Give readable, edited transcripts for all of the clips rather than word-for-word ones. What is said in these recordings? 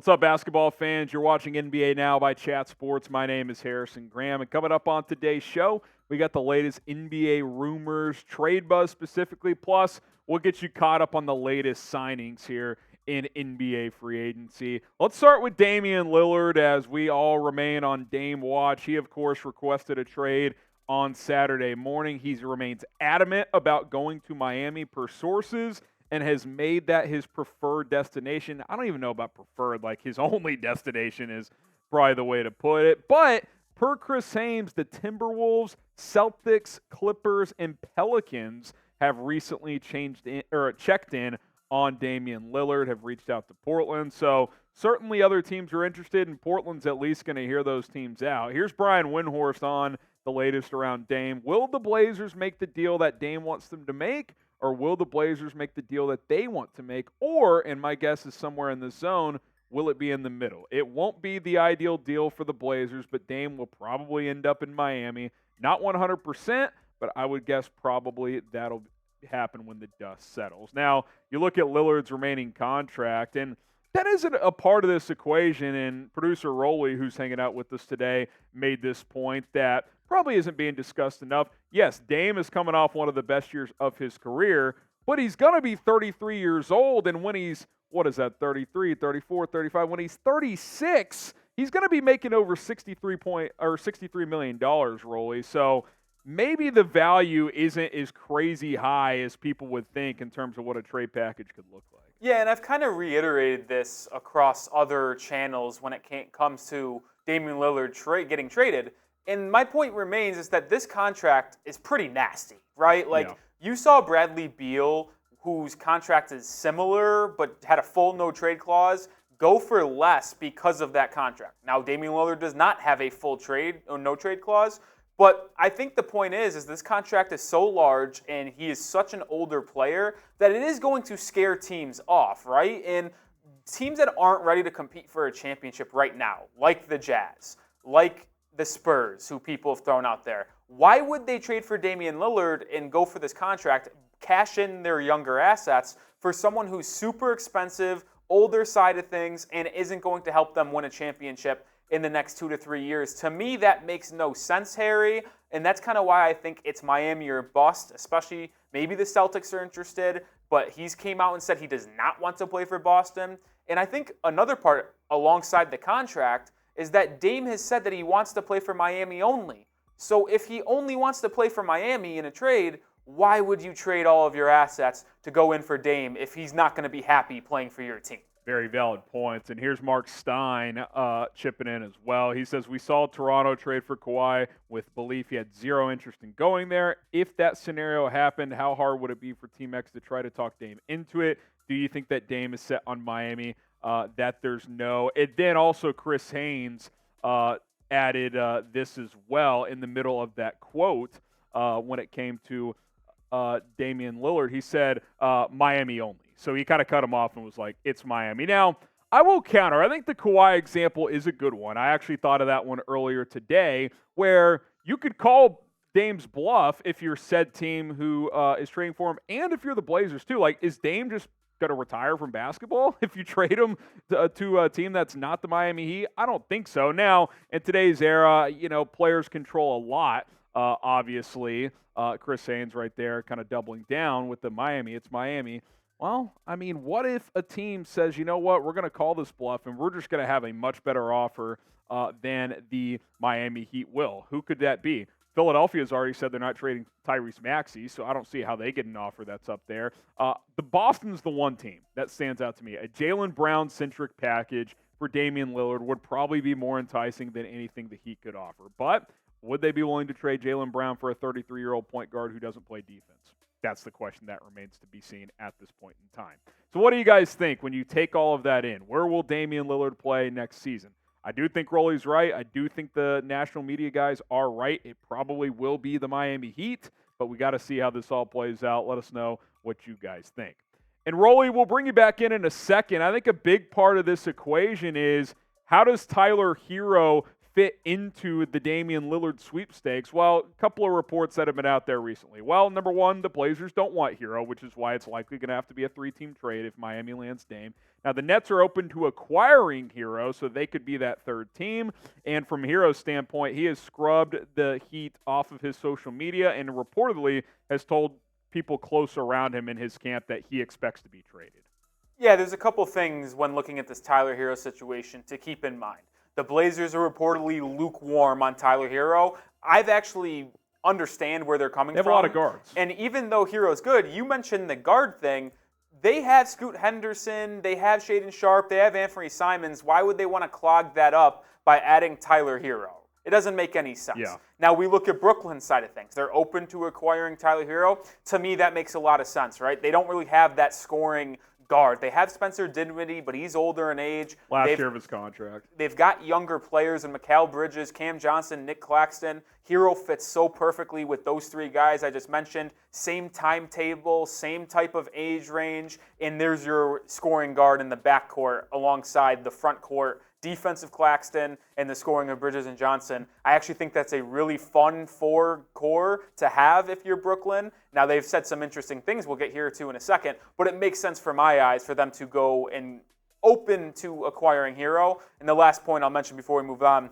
What's up, basketball fans? You're watching NBA Now by Chat Sports. My name is Harrison Graham, and coming up on today's show, we got the latest NBA rumors, trade buzz specifically, plus we'll get you caught up on the latest signings here in NBA free agency. Let's start with Damian Lillard as we all remain on Dame watch. He, of course, requested a trade on Saturday morning. He remains adamant about going to Miami per sources, and has made that his preferred destination. I don't even know about preferred, like his only destination is probably the way to put it. But per Chris Haynes, the Timberwolves, Celtics, Clippers, and Pelicans have recently checked in on Damian Lillard, have reached out to Portland. So certainly other teams are interested, and Portland's at least going to hear those teams out. Here's Brian Windhorst on the latest around Dame. Will the Blazers make the deal that Dame wants them to make? Or will the Blazers make the deal that they want to make? Or, and my guess is somewhere in the zone, will it be in the middle? It won't be the ideal deal for the Blazers, but Dame will probably end up in Miami. Not 100%, but I would guess probably that'll happen when the dust settles. Now, you look at Lillard's remaining contract, and that isn't a part of this equation, and producer Roley, who's hanging out with us today, made this point that probably isn't being discussed enough. Yes, Dame is coming off one of the best years of his career, but he's going to be 33 years old, and when he's, 33, 34, 35, when he's 36, he's going to be making over $63 million, Roley. So maybe the value isn't as crazy high as people would think in terms of what a trade package could look like. Yeah, and I've kind of reiterated this across other channels when it comes to Damian Lillard getting traded. And my point remains is that this contract is pretty nasty, right? You saw Bradley Beal, whose contract is similar but had a full no-trade clause, go for less because of that contract. Now, Damian Lillard does not have a full trade or no-trade clause, but I think the point is this contract is so large and he is such an older player that it is going to scare teams off, right? And teams that aren't ready to compete for a championship right now, like the Jazz, like the Spurs, who people have thrown out there, why would they trade for Damian Lillard and go for this contract, cash in their younger assets for someone who's super expensive, older side of things, and isn't going to help them win a championship in the next 2 to 3 years? To me, that makes no sense, Harry, and that's kind of why I think it's Miami or bust, especially maybe the Celtics are interested, but he's came out and said he does not want to play for Boston. And I think another part alongside the contract is that Dame has said that he wants to play for Miami only. So if he only wants to play for Miami in a trade, why would you trade all of your assets to go in for Dame if he's not going to be happy playing for your team? Very valid points. And here's Mark Stein chipping in as well. He says, we saw Toronto trade for Kawhi with belief he had zero interest in going there. If that scenario happened, how hard would it be for Team X to try to talk Dame into it? Do you think that Dame is set on Miami? That there's no. And then also Chris Haynes added this as well in the middle of that quote when it came to Damian Lillard. He said Miami only. So he kind of cut him off and was like, it's Miami. Now, I will counter. I think the Kawhi example is a good one. I actually thought of that one earlier today where you could call Dame's bluff if you're said team who is trading for him, and if you're the Blazers too. Like, is Dame just going to retire from basketball if you trade him to a team that's not the Miami Heat? I don't think so. Now, in today's era, players control a lot, obviously. Chris Haynes right there kind of doubling down with the Miami. It's Miami. Well, I mean, what if a team says, you know what, we're going to call this bluff and we're just going to have a much better offer than the Miami Heat will? Who could that be? Philadelphia has already said they're not trading Tyrese Maxey, so I don't see how they get an offer that's up there. The Boston's the one team that stands out to me. A Jaylen Brown-centric package for Damian Lillard would probably be more enticing than anything the Heat could offer. But would they be willing to trade Jaylen Brown for a 33-year-old point guard who doesn't play defense? That's the question that remains to be seen at this point in time. So what do you guys think when you take all of that in? Where will Damian Lillard play next season? I do think Rolly's right. I do think the national media guys are right. It probably will be the Miami Heat, but we got to see how this all plays out. Let us know what you guys think. And Rolly, we'll bring you back in a second. I think a big part of this equation is how does Tyler Herro fit into the Damian Lillard sweepstakes? Well, a couple of reports that have been out there recently. Well, number one, the Blazers don't want Herro, which is why it's likely going to have to be a 3-team trade if Miami lands Dame. Now, the Nets are open to acquiring Herro, so they could be that third team. And from Herro's standpoint, he has scrubbed the Heat off of his social media and reportedly has told people close around him in his camp that he expects to be traded. Yeah, there's a couple things when looking at this Tyler Herro situation to keep in mind. The Blazers are reportedly lukewarm on Tyler Herro. I've actually understand where they're coming from. They have a lot of guards. And even though Herro's good, you mentioned the guard thing. They have Scoot Henderson, they have Shaedon Sharpe, they have Anthony Simons. Why would they want to clog that up by adding Tyler Herro? It doesn't make any sense. Yeah. Now, we look at Brooklyn's side of things. They're open to acquiring Tyler Herro. To me, that makes a lot of sense, right? They don't really have that scoring guard. They have Spencer Dinwiddie, but he's older in age. Last year of his contract. They've got younger players in Mikal Bridges, Cam Johnson, Nick Claxton. Herro fits so perfectly with those three guys I just mentioned. Same timetable, same type of age range, and there's your scoring guard in the backcourt alongside the front court. Defensive Claxton and the scoring of Bridges and Johnson. I actually think that's a really fun core to have if you're Brooklyn. Now, they've said some interesting things we'll get here to in a second, but it makes sense for my eyes for them to go and open to acquiring Herro. And the last point I'll mention before we move on,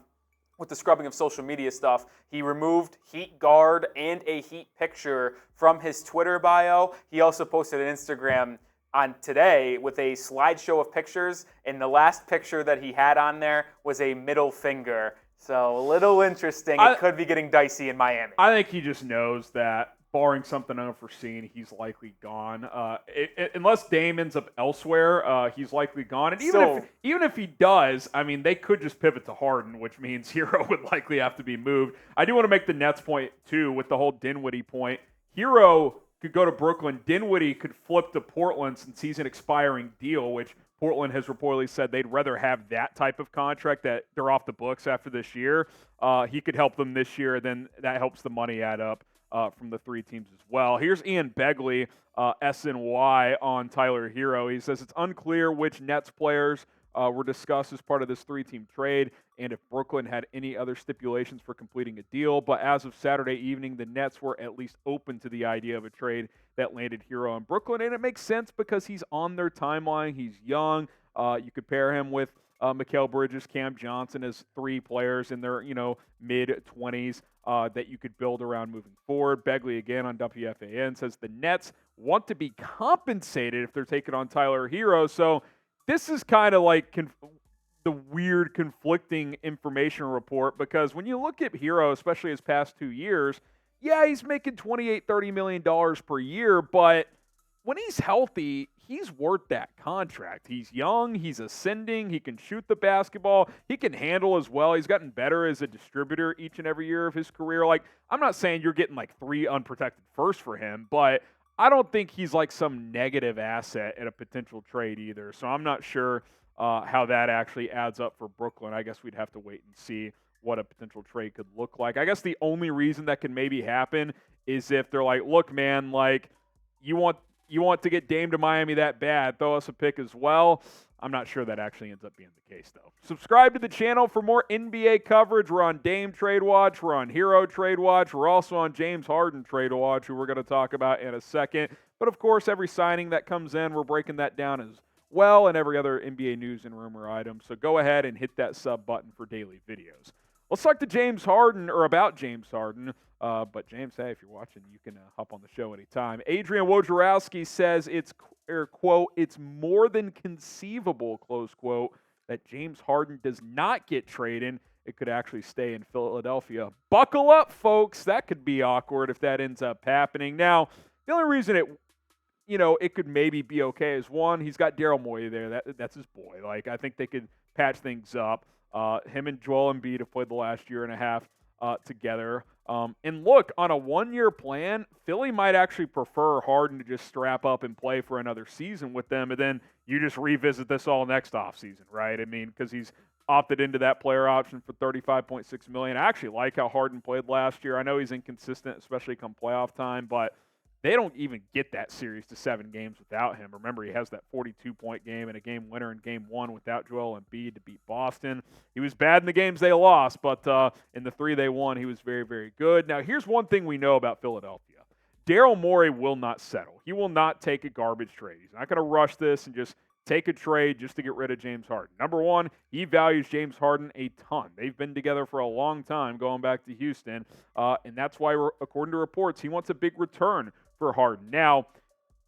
with the scrubbing of social media stuff, he removed Heat guard and a Heat picture from his Twitter bio. He also posted an Instagram on today with a slideshow of pictures, and the last picture that he had on there was a middle finger. So a little interesting. It could be getting dicey in Miami. I think he just knows that, barring something unforeseen, he's likely gone. Unless Dame ends up elsewhere, he's likely gone. And even if he does, I mean, they could just pivot to Harden, which means Herro would likely have to be moved. I do want to make the Nets point, too, with the whole Dinwiddie point. Herro could go to Brooklyn. Dinwiddie could flip to Portland since he's an expiring deal, which Portland has reportedly said they'd rather have that type of contract that they're off the books after this year. He could help them this year, then that helps the money add up from the three teams as well. Here's Ian Begley, SNY, on Tyler Herro. He says it's unclear which Nets players were discussed as part of this three-team trade and if Brooklyn had any other stipulations for completing a deal. But as of Saturday evening, the Nets were at least open to the idea of a trade that landed Herro in Brooklyn. And it makes sense because he's on their timeline. He's young. You could pair him with Mikal Bridges, Cam Johnson as three players in their mid-20s that you could build around moving forward. Begley, again, on WFAN, says the Nets want to be compensated if they're taking on Tyler Herro. So this is kind of like the weird conflicting information report, because when you look at Herro, especially his past 2 years, yeah, he's making $28-30 million per year, but when he's healthy, he's worth that contract. He's young, he's ascending, he can shoot the basketball, he can handle as well. He's gotten better as a distributor each and every year of his career. Like, I'm not saying you're getting like 3 unprotected firsts for him, but I don't think he's like some negative asset at a potential trade either. So I'm not sure how that actually adds up for Brooklyn. I guess we'd have to wait and see what a potential trade could look like. I guess the only reason that can maybe happen is if they're like, look, man, like you want to get Dame to Miami that bad, throw us a pick as well. I'm not sure that actually ends up being the case, though. Subscribe to the channel for more NBA coverage. We're on Dame Trade Watch. We're on Herro Trade Watch. We're also on James Harden Trade Watch, who we're going to talk about in a second. But, of course, every signing that comes in, we're breaking that down as well, and every other NBA news and rumor item. So go ahead and hit that sub button for daily videos. Let's talk to James Harden, or about James Harden. But James, hey, if you're watching, you can hop on the show anytime. Adrian Wojnarowski says it's, quote, it's more than conceivable, close quote, that James Harden does not get traded. It could actually stay in Philadelphia. Buckle up, folks. That could be awkward if that ends up happening. Now, the only reason it could maybe be okay is, one, he's got Daryl Morey there. That's his boy. Like, I think they could patch things up. Him and Joel Embiid have played the last year and a half together. And look, on a one-year plan, Philly might actually prefer Harden to just strap up and play for another season with them, and then you just revisit this all next offseason, right? I mean, because he's opted into that player option for $35.6 million. I actually like how Harden played last year. I know he's inconsistent, especially come playoff time, but They don't even get that series to 7 games without him. Remember, he has that 42-point game and a game winner in Game 1 without Joel Embiid to beat Boston. He was bad in the games they lost, but in the 3 they won, he was very, very good. Now, here's one thing we know about Philadelphia. Daryl Morey will not settle. He will not take a garbage trade. He's not going to rush this and just take a trade just to get rid of James Harden. Number one, he values James Harden a ton. They've been together for a long time going back to Houston, and that's why, according to reports, he wants a big return for Harden. Now,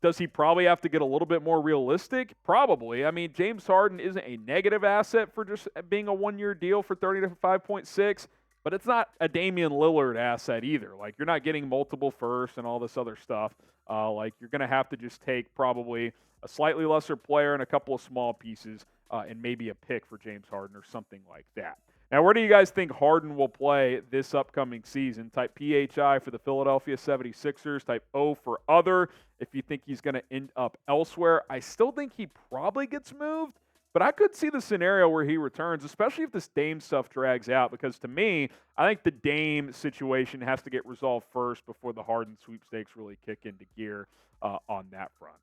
does he probably have to get a little bit more realistic? Probably. I mean, James Harden isn't a negative asset for just being a one-year deal for 30 to 5.6, but it's not a Damian Lillard asset either. Like, you're not getting multiple firsts and all this other stuff. Like, you're going to have to just take probably a slightly lesser player and a couple of small pieces and maybe a pick for James Harden or something like that. Now, where do you guys think Harden will play this upcoming season? Type PHI for the Philadelphia 76ers. Type O for other if you think he's going to end up elsewhere. I still think he probably gets moved, but I could see the scenario where he returns, especially if this Dame stuff drags out, because to me, I think the Dame situation has to get resolved first before the Harden sweepstakes really kick into gear on that front.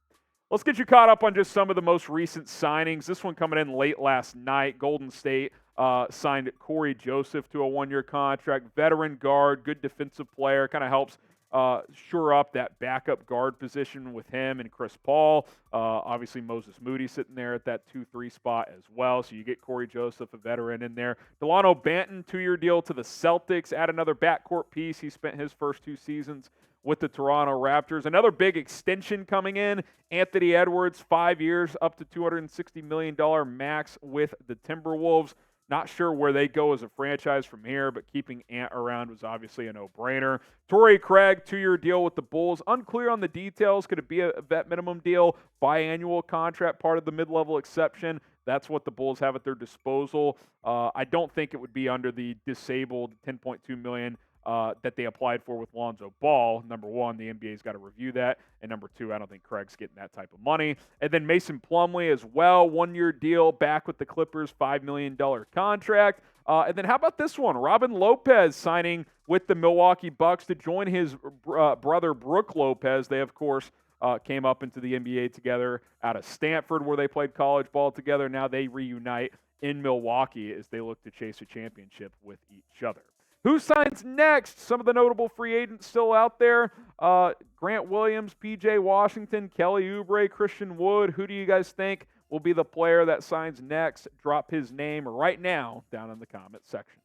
Let's get you caught up on just some of the most recent signings. This one coming in late last night. Golden State signed Corey Joseph to a one-year contract. Veteran guard, good defensive player, kind of helps shore up that backup guard position with him and Chris Paul. Obviously, Moses Moody sitting there at that 2-3 spot as well. So you get Corey Joseph, a veteran, in there. Delano Banton, 2-year deal to the Celtics. Add another backcourt piece. He spent his first 2 seasons with the Toronto Raptors. Another big extension coming in. Anthony Edwards, 5 years, up to $260 million max with the Timberwolves. Not sure where they go as a franchise from here, but keeping Ant around was obviously a no-brainer. Torrey Craig, 2-year deal with the Bulls. Unclear on the details. Could it be a vet minimum deal, biannual contract, part of the mid-level exception? That's what the Bulls have at their disposal. I don't think it would be under the disabled $10.2 million that they applied for with Lonzo Ball. Number one, the NBA's got to review that. And number two, I don't think Craig's getting that type of money. And then Mason Plumlee as well, 1-year deal back with the Clippers, $5 million contract. And then how about this one? Robin Lopez signing with the Milwaukee Bucks to join his brother Brook Lopez. They, of course, came up into the NBA together out of Stanford where they played college ball together. Now they reunite in Milwaukee as they look to chase a championship with each other. Who signs next? Some of the notable free agents still out there. Grant Williams, P.J. Washington, Kelly Oubre, Christian Wood. Who do you guys think will be the player that signs next? Drop his name right now down in the comment section.